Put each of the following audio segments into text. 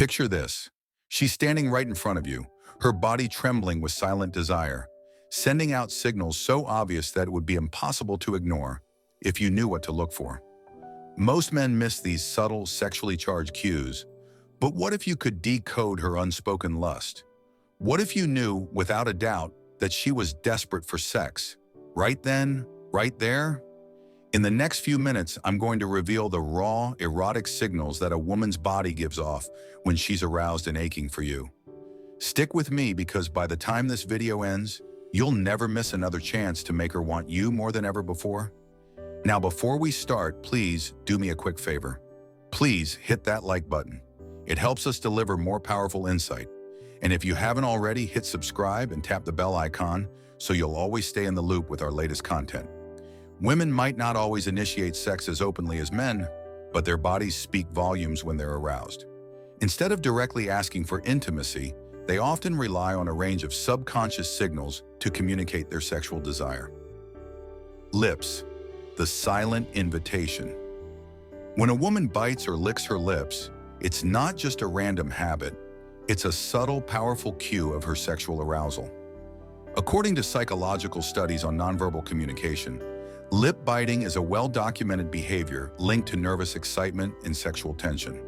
Picture this. She's standing right in front of you, her body trembling with silent desire, sending out signals so obvious that it would be impossible to ignore if you knew what to look for. Most men miss these subtle, sexually charged cues, but what if you could decode her unspoken lust? What if you knew, without a doubt, that she was desperate for sex? Right then, right there? In the next few minutes, I'm going to reveal the raw, erotic signals that a woman's body gives off when she's aroused and aching for you. Stick with me because by the time this video ends, you'll never miss another chance to make her want you more than ever before. Now, before we start, please do me a quick favor. Please hit that like button. It helps us deliver more powerful insight. And if you haven't already, hit subscribe and tap the bell icon so you'll always stay in the loop with our latest content. Women might not always initiate sex as openly as men, but their bodies speak volumes when they're aroused. Instead of directly asking for intimacy, they often rely on a range of subconscious signals to communicate their sexual desire. Lips, the silent invitation. When a woman bites or licks her lips, it's not just a random habit, it's a subtle, powerful cue of her sexual arousal. According to psychological studies on nonverbal communication, lip biting is a well-documented behavior linked to nervous excitement and sexual tension.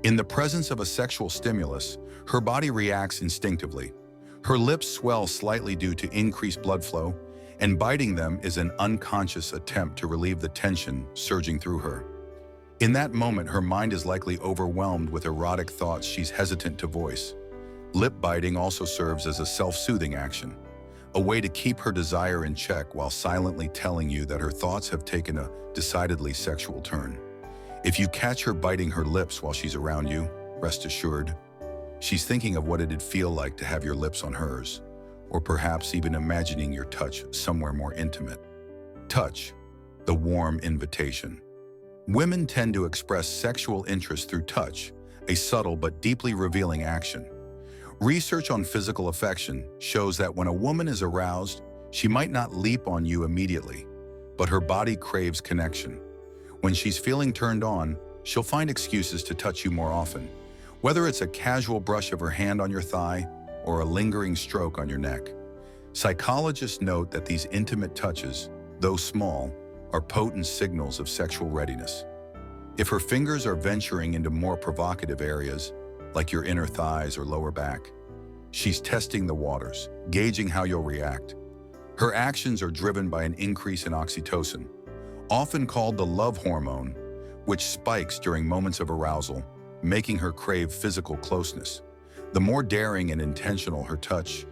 In the presence of a sexual stimulus, her body reacts instinctively. Her lips swell slightly due to increased blood flow, and biting them is an unconscious attempt to relieve the tension surging through her. In that moment, her mind is likely overwhelmed with erotic thoughts she's hesitant to voice. Lip biting also serves as a self-soothing action, a way to keep her desire in check while silently telling you that her thoughts have taken a decidedly sexual turn. If you catch her biting her lips while she's around you, rest assured, she's thinking of what it'd feel like to have your lips on hers, or perhaps even imagining your touch somewhere more intimate. Touch, the warm invitation. Women tend to express sexual interest through touch, a subtle but deeply revealing action. Research on physical affection shows that when a woman is aroused, she might not leap on you immediately, but her body craves connection. When she's feeling turned on, she'll find excuses to touch you more often, whether it's a casual brush of her hand on your thigh or a lingering stroke on your neck. Psychologists note that these intimate touches, though small, are potent signals of sexual readiness. If her fingers are venturing into more provocative areas, like your inner thighs or lower back, she's testing the waters, gauging how you'll react. Her actions are driven by an increase in oxytocin, often called the love hormone, which spikes during moments of arousal, making her crave physical closeness. The more daring and intentional her touch,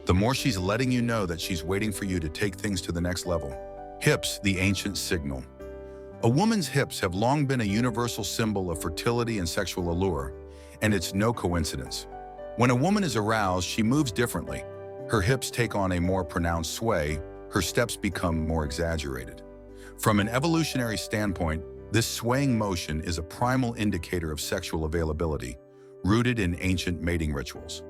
the more she's letting you know that she's waiting for you to take things to the next level. Hips, the ancient signal. A woman's hips have long been a universal symbol of fertility and sexual allure, and it's no coincidence. When a woman is aroused, she moves differently. Her hips take on a more pronounced sway, her steps become more exaggerated. From an evolutionary standpoint, this swaying motion is a primal indicator of sexual availability, rooted in ancient mating rituals.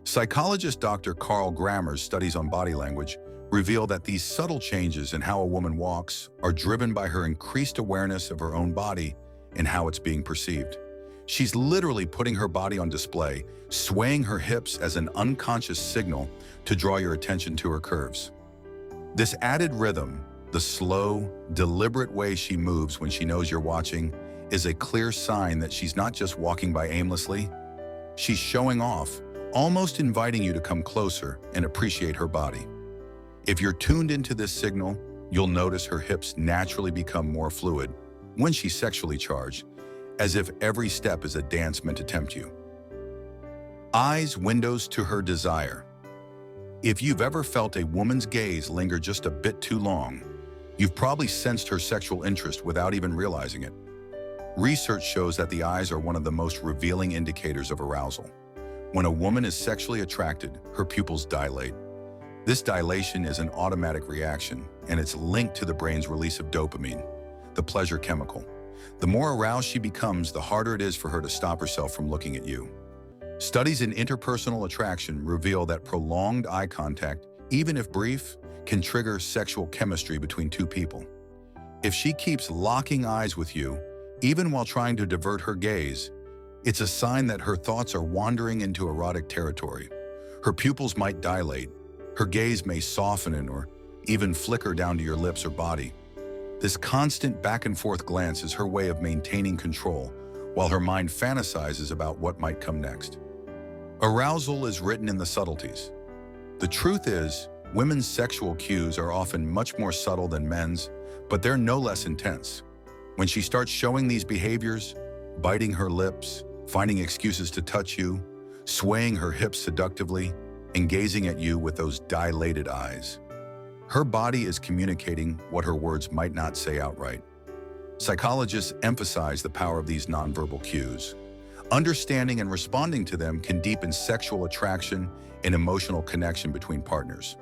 Psychologist Dr. Carl Grammer's studies on body language reveal that these subtle changes in how a woman walks are driven by her increased awareness of her own body and how it's being perceived. She's literally putting her body on display, swaying her hips as an unconscious signal to draw your attention to her curves. This added rhythm, the slow, deliberate way she moves when she knows you're watching, is a clear sign that she's not just walking by aimlessly. She's showing off, almost inviting you to come closer and appreciate her body. If you're tuned into this signal, you'll notice her hips naturally become more fluid when she's sexually charged, as if every step is a dance meant to tempt you. Eyes, windows to her desire. If you've ever felt a woman's gaze linger just a bit too long, you've probably sensed her sexual interest without even realizing it. Research shows that the eyes are one of the most revealing indicators of arousal. When a woman is sexually attracted, her pupils dilate. This dilation is an automatic reaction, and it's linked to the brain's release of dopamine, the pleasure chemical. The more aroused she becomes, the harder it is for her to stop herself from looking at you. Studies in interpersonal attraction reveal that prolonged eye contact, even if brief, can trigger sexual chemistry between two people. If she keeps locking eyes with you, even while trying to divert her gaze, It's a sign that her thoughts are wandering into erotic territory. Her pupils might dilate, her gaze may soften or even flicker down to your lips or body. This constant back and forth glance is her way of maintaining control, while her mind fantasizes about what might come next. Arousal is written in the subtleties. The truth is, women's sexual cues are often much more subtle than men's, but they're no less intense. When she starts showing these behaviors, biting her lips, finding excuses to touch you, swaying her hips seductively, and gazing at you with those dilated eyes, her body is communicating what her words might not say outright. Psychologists emphasize the power of these nonverbal cues. Understanding and responding to them can deepen sexual attraction and emotional connection between partners.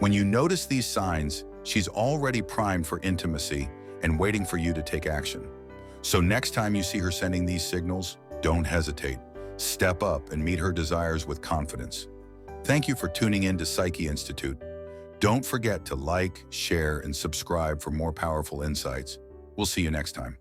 When you notice these signs, she's already primed for intimacy and waiting for you to take action. So next time you see her sending these signals, don't hesitate. Step up and meet her desires with confidence. Thank you for tuning in to Psyche Institute. Don't forget to like, share, and subscribe for more powerful insights. We'll see you next time.